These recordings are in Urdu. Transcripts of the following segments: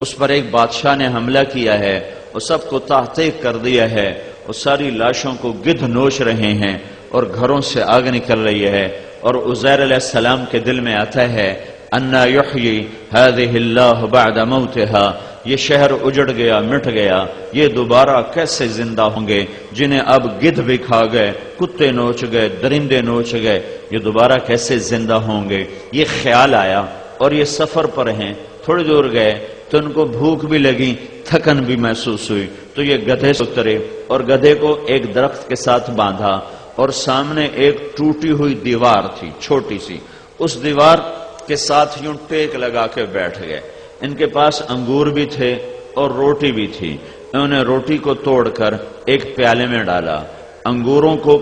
اس پر ایک بادشاہ نے حملہ کیا ہے، وہ سب کو تحقیق کر دیا ہے، وہ ساری لاشوں کو گدھ نوچ رہے ہیں اور گھروں سے آگ نکل رہی ہے، اور عزیر علیہ السلام کے دل میں آتا ہے انا یحیی ہذہ اللہ بعد موتہا، یہ شہر اجڑ گیا، مٹ گیا، یہ دوبارہ کیسے زندہ ہوں گے جنہیں اب گدھ بھی کھا گئے، کتے نوچ گئے، درندے نوچ گئے، یہ دوبارہ کیسے زندہ ہوں گے۔ یہ خیال آیا اور یہ سفر پر ہیں، تھوڑی دور گئے تو ان کو بھوک بھی لگی، تھکن بھی محسوس ہوئی، تو یہ گدھے سے اترے اور گدھے کو ایک درخت کے ساتھ باندھا، اور سامنے ایک ٹوٹی ہوئی دیوار تھی چھوٹی سی، اس دیوار کے ساتھ یوں ٹیک لگا کے بیٹھ گئے۔ ان کے پاس انگور بھی تھے اور روٹی بھی تھی، انہوں نے روٹی کو توڑ کر ایک پیالے میں ڈالا، انگوروں کو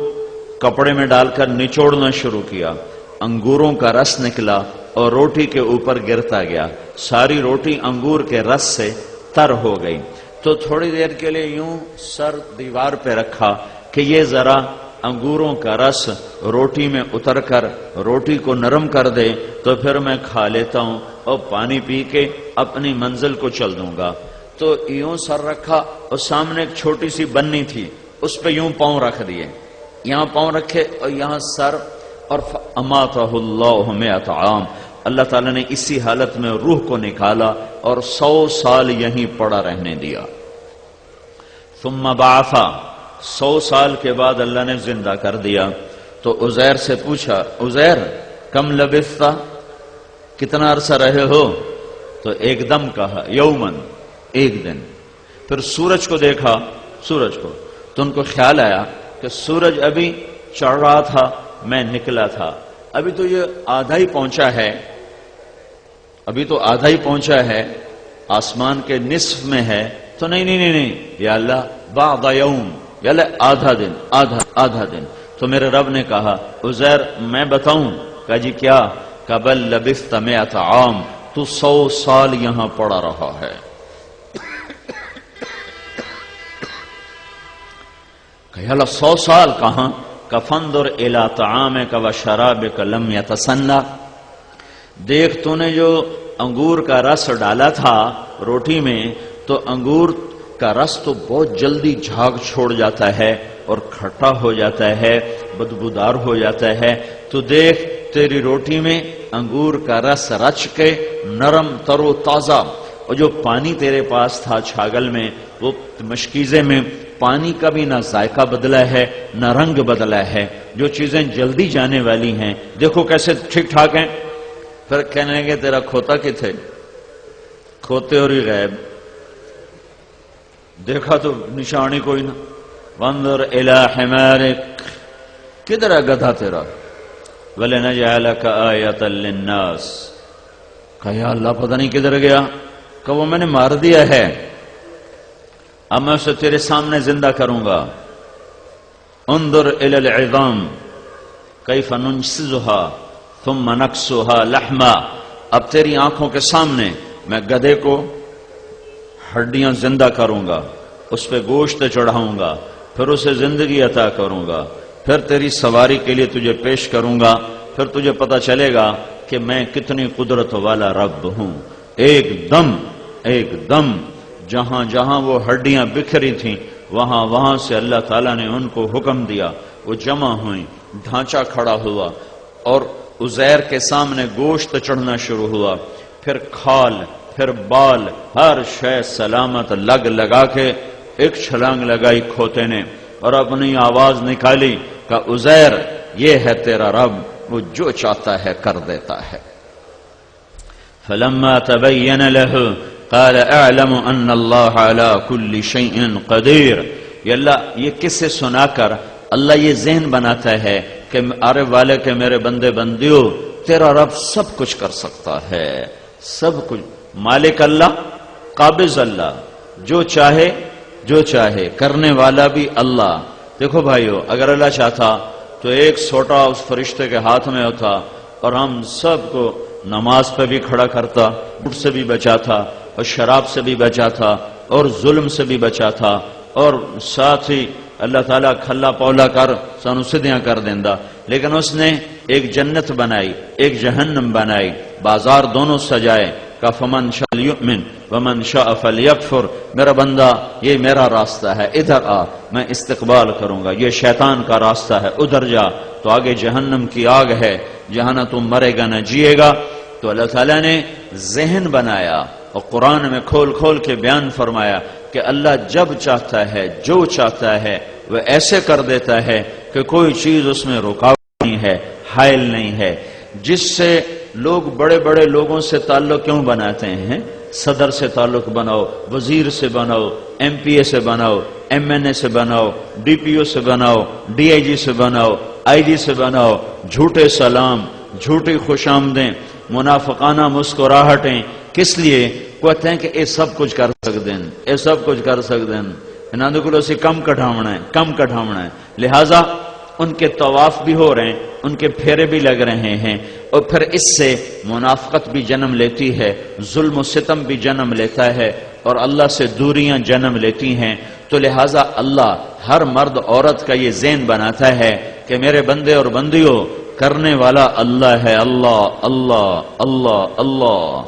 کپڑے میں ڈال کر نچوڑنا شروع کیا، انگوروں کا رس نکلا اور روٹی کے اوپر گرتا گیا، ساری روٹی انگور کے رس سے تر ہو گئی۔ تو تھوڑی دیر کے لیے یوں سر دیوار پہ رکھا کہ یہ ذرا انگوروں کا رس روٹی میں اتر کر روٹی کو نرم کر دے تو پھر میں کھا لیتا ہوں اور پانی پی کے اپنی منزل کو چل دوں گا۔ تو یوں سر رکھا اور سامنے ایک چھوٹی سی بنی تھی، اس پہ یوں پاؤں رکھ دیے، یہاں پاؤں رکھے اور یہاں سر، اور اماتہ اللہ مئۃ عام، اللہ تعالیٰ نے اسی حالت میں روح کو نکالا اور 100 سال یہیں پڑا رہنے دیا۔ ثم بعثا، 100 سال کے بعد اللہ نے زندہ کر دیا۔ تو عزیر سے پوچھا، عزیر کم لبثت، کتنا عرصہ رہے ہو؟ تو ایک دم کہا یومن، ایک دن۔ پھر سورج کو دیکھا، سورج کو، تو ان کو خیال آیا کہ سورج ابھی چڑھ رہا تھا، میں نکلا تھا، ابھی تو یہ آدھا ہی پہنچا ہے، ابھی تو آدھا ہی پہنچا ہے، آسمان کے نصف میں ہے، تو نہیں یا اللہ بعض یوم، یا اللہ آدھا دن، آدھا دن۔ تو میرے رب نے کہا عزیر میں بتاؤں؟ کہا جی کیا؟ کہ بل لبثت 100 عام، تو 100 سال یہاں پڑا رہا ہے۔ کہ یا اللہ 100 سال کہاں؟ کہ فانظر الی طعامک و شرابک لم یتسنہ، دیکھ تو نے جو انگور کا رس ڈالا تھا روٹی میں، تو انگور کا رس تو بہت جلدی جھاگ چھوڑ جاتا ہے اور کھٹا ہو جاتا ہے، بدبودار ہو جاتا ہے، تو دیکھ تیری روٹی میں انگور کا رس رچ کے نرم تر و تازہ، اور جو پانی تیرے پاس تھا چھاگل میں، وہ مشکیزے میں پانی کا بھی نہ ذائقہ بدلا ہے نہ رنگ بدلا ہے، جو چیزیں جلدی جانے والی ہیں دیکھو کیسے ٹھیک ٹھاک ہیں۔ پھر کہنے لگے تیرا کھوتا کتھے؟ کھوتے اور ہی غائب، دیکھا تو نشانی کوئی نہ۔ وانظر الی حمارک، کدھر ہے گدھا تیرا؟ وَلَنَجْعَلَكَ آیَةً لِلنَّاسِ، کہا یا اللہ پتہ نہیں کدھر گیا، کہ وہ میں نے مار دیا ہے، اب میں اسے تیرے سامنے زندہ کروں گا۔ انظر الی العظام کیف ننشزها ثم نکسوها لحما، اب تیری آنکھوں کے سامنے میں گدھے کو ہڈیاں زندہ کروں گا، اس پہ گوشت چڑھاؤں گا، پھر اسے زندگی عطا کروں گا، پھر تیری سواری کے لیے تجھے پیش کروں گا، پھر تجھے پتہ چلے گا کہ میں کتنی قدرت والا رب ہوں۔ ایک دم جہاں جہاں وہ ہڈیاں بکھری تھیں وہاں سے اللہ تعالیٰ نے ان کو حکم دیا، وہ جمع ہوئیں، ڈھانچہ کھڑا ہوا، اور عزیر کے سامنے گوشت چڑھنا شروع ہوا، پھر کھال، پھر بال، ہر شے سلامت لگا کے ایک چھلانگ لگائی کھوتے نے اور اپنی آواز نکالی کہ عزیر یہ ہے تیرا رب، وہ جو چاہتا ہے کر دیتا ہے۔ فلما تبین له قال اعلم ان اللہ علی کل شیء قدیر، یہ اللہ یہ کس سے سنا کر اللہ یہ ذہن بناتا ہے کہ آرے والے کے میرے بندے بندیو، تیرا رب سب کچھ کر سکتا ہے، سب کچھ، مالک اللہ، قابض اللہ، جو چاہے کرنے والا بھی اللہ۔ دیکھو بھائیو، اگر اللہ چاہتا تو ایک سوٹا اس فرشتے کے ہاتھ میں ہوتا اور ہم سب کو نماز پہ بھی کھڑا کرتا، جھوٹ سے بھی بچاتا اور شراب سے بھی بچاتا اور ظلم سے بھی بچاتا، اور ساتھ ہی اللہ تعالیٰ کھلا پولا کر سانو سدھیاں کر دیندا، لیکن اس نے ایک جنت بنائی، ایک جہنم بنائی، بازار دونوں سجائے، کا فمن شاء یؤمن ومن شاء فلیکفر، میرا بندہ یہ میرا راستہ ہے، ادھر آ، میں استقبال کروں گا، یہ شیطان کا راستہ ہے، ادھر جا تو آگے جہنم کی آگ ہے، جہاں نہ تم مرے گا نہ جیے گا۔ تو اللہ تعالیٰ نے ذہن بنایا اور قرآن میں کھول کھول کے بیان فرمایا کہ اللہ جب چاہتا ہے، جو چاہتا ہے وہ ایسے کر دیتا ہے کہ کوئی چیز اس میں رکاوٹ نہیں ہے، حائل نہیں ہے۔ جس سے لوگ بڑے بڑے لوگوں سے تعلق کیوں بناتے ہیں؟ صدر سے تعلق بناؤ، وزیر سے بناؤ، ایم پی اے سے بناؤ، ایم این اے سے بناؤ، ڈی پی او سے بناؤ، ڈی آئی جی سے بناؤ، آئی جی سے بناؤ، جھوٹے سلام، جھوٹی خوش آمدیں، منافقانہ مسکراہٹیں، کس لیے؟ کہتے ہیں کہ یہ سب کچھ کر سکتے ہیں، یہ سب کچھ کر سکتے ہیں، انہوں کو اسی کم کٹھاونا ہے، کم کٹھاونا ہے، لہٰذا ان کے طواف بھی ہو رہے ہیں، ان کے پھیرے بھی لگ رہے ہیں، اور پھر اس سے منافقت بھی جنم لیتی ہے، ظلم و ستم بھی جنم لیتا ہے، اور اللہ سے دوریاں جنم لیتی ہیں۔ تو لہٰذا اللہ ہر مرد عورت کا یہ ذہن بناتا ہے کہ میرے بندے اور بندیوں، کرنے والا اللہ ہے، اللہ اللہ اللہ اللہ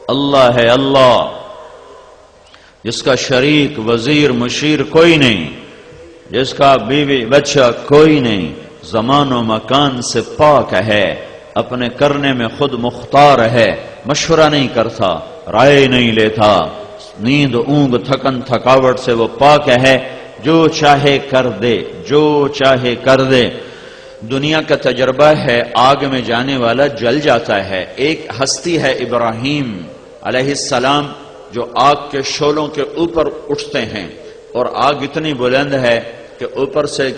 اللہ ہے، اللہ جس کا شریک وزیر مشیر کوئی نہیں، جس کا بیوی بچہ کوئی نہیں، زمان و مکان سے پاک ہے، اپنے کرنے میں خود مختار ہے، مشورہ نہیں کرتا، رائے نہیں لیتا، نیند اونگ تھکن تھکاوٹ سے وہ پاک ہے، جو چاہے کر دے، جو چاہے کر دے۔ دنیا کا تجربہ ہے، آگ میں جانے والا جل جاتا ہے۔ ایک ہستی ہے ابراہیم علیہ السلام، جو آگ کے شعلوں کے اوپر اٹھتے ہیں، اور آگ اتنی بلند ہے کہ اوپر سے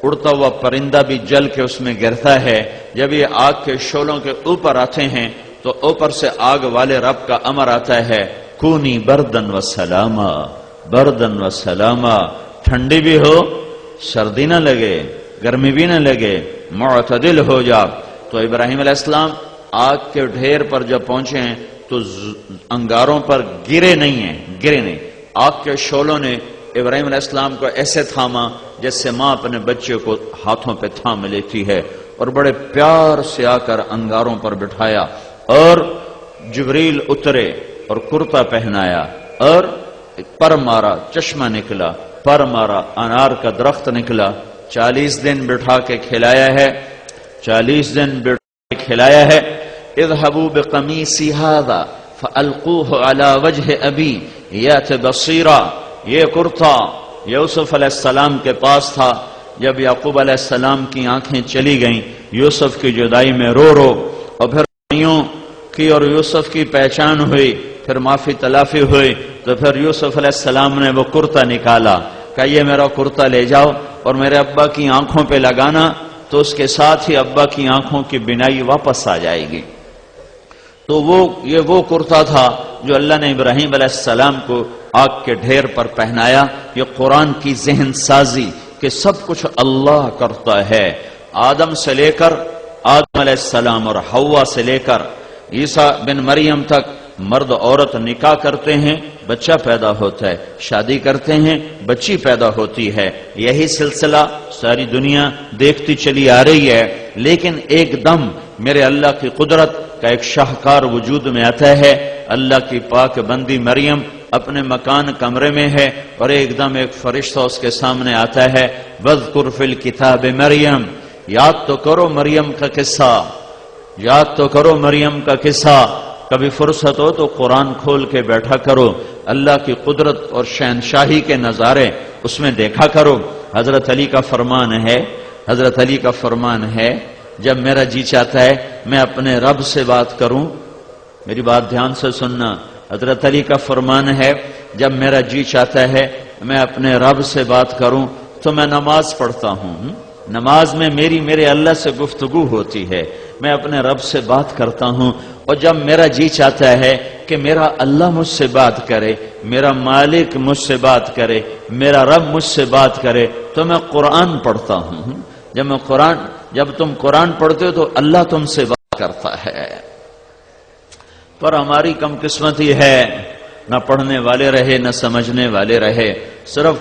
اڑتا ہوا پرندہ بھی جل کے اس میں گرتا ہے۔ جب یہ آگ کے شعلوں کے اوپر آتے ہیں تو اوپر سے آگ والے رب کا امر آتا ہے، کونی بردن و سلاما، بردن و سلاما، ٹھنڈی بھی ہو، سردی نہ لگے، گرمی بھی نہ لگے، معتدل ہو جا۔ تو ابراہیم علیہ السلام آگ کے ڈھیر پر جب پہنچے ہیں تو انگاروں پر گرے نہیں ہیں، گرے نہیں، آگ کے شعلوں نے ابراہیم علیہ السلام کو ایسے تھاما جیسے ماں اپنے بچے کو ہاتھوں پہ تھام لیتی ہے، اور بڑے پیار سے آ کر انگاروں پر بٹھایا، اور جبریل اترے اور کرتا پہنایا، اور پر مارا، چشمہ نکلا، پر مارا، انار کا درخت نکلا، 40 دن بٹھا کے کھلایا ہے، 40 دن بٹھا کے کھلایا ہے۔ اذهبوا بقمیصی هذا فالقوه على وجه ابی یات بصیرا، یہ کرتا یوسف علیہ السلام کے پاس تھا۔ جب یعقوب علیہ السلام کی آنکھیں چلی گئیں یوسف کی جدائی میں رو رو، اور پھر بھائیوں کی اور یوسف کی پہچان ہوئی، پھر معافی تلافی ہوئی، تو پھر یوسف علیہ السلام نے وہ کرتا نکالا، کہ یہ میرا کرتا لے جاؤ اور میرے ابا کی آنکھوں پہ لگانا، تو اس کے ساتھ ہی ابا کی آنکھوں کی بینائی واپس آ جائے گی۔ تو یہ وہ کرتا تھا جو اللہ نے ابراہیم علیہ السلام کو آگ کے ڈھیر پر پہنایا۔ یہ قرآن کی ذہن سازی کہ سب کچھ اللہ کرتا ہے، آدم سے لے کر آدم علیہ السلام اور حوا سے لے کر عیسیٰ بن مریم تک، مرد عورت نکاح کرتے ہیں، بچہ پیدا ہوتا ہے، شادی کرتے ہیں، بچی پیدا ہوتی ہے، یہی سلسلہ ساری دنیا دیکھتی چلی آ رہی ہے۔ لیکن ایک دم میرے اللہ کی قدرت کا ایک شاہکار وجود میں آتا ہے، اللہ کی پاک بندی مریم اپنے مکان کمرے میں ہے، اور ایک دم ایک فرشتہ اس کے سامنے آتا ہے، وَاذْكُرْ فِي الْكِتَابِ مریم، یاد تو کرو مریم کا قصہ، یاد تو کرو مریم کا قصہ، کبھی فرصت ہو تو قرآن کھول کے بیٹھا کرو، اللہ کی قدرت اور شہنشاہی کے نظارے اس میں دیکھا کرو۔ حضرت علی کا فرمان ہے، حضرت علی کا فرمان ہے، جب میرا جی چاہتا ہے میں اپنے رب سے بات کروں، میری بات دھیان سے سننا، حضرت علی کا فرمان ہے جب میرا جی چاہتا ہے میں اپنے رب سے بات کروں تو میں نماز پڑھتا ہوں، نماز میں میرے اللہ سے گفتگو ہوتی ہے، میں اپنے رب سے بات کرتا ہوں، اور جب میرا جی چاہتا ہے کہ میرا اللہ مجھ سے بات کرے، میرا مالک مجھ سے بات کرے، میرا رب مجھ سے بات کرے، تو میں قرآن پڑھتا ہوں۔ جب تم قرآن پڑھتے ہو تو اللہ تم سے بات کرتا ہے۔ پر ہماری کم قسمتی ہے، نہ پڑھنے والے رہے نہ سمجھنے والے رہے، صرف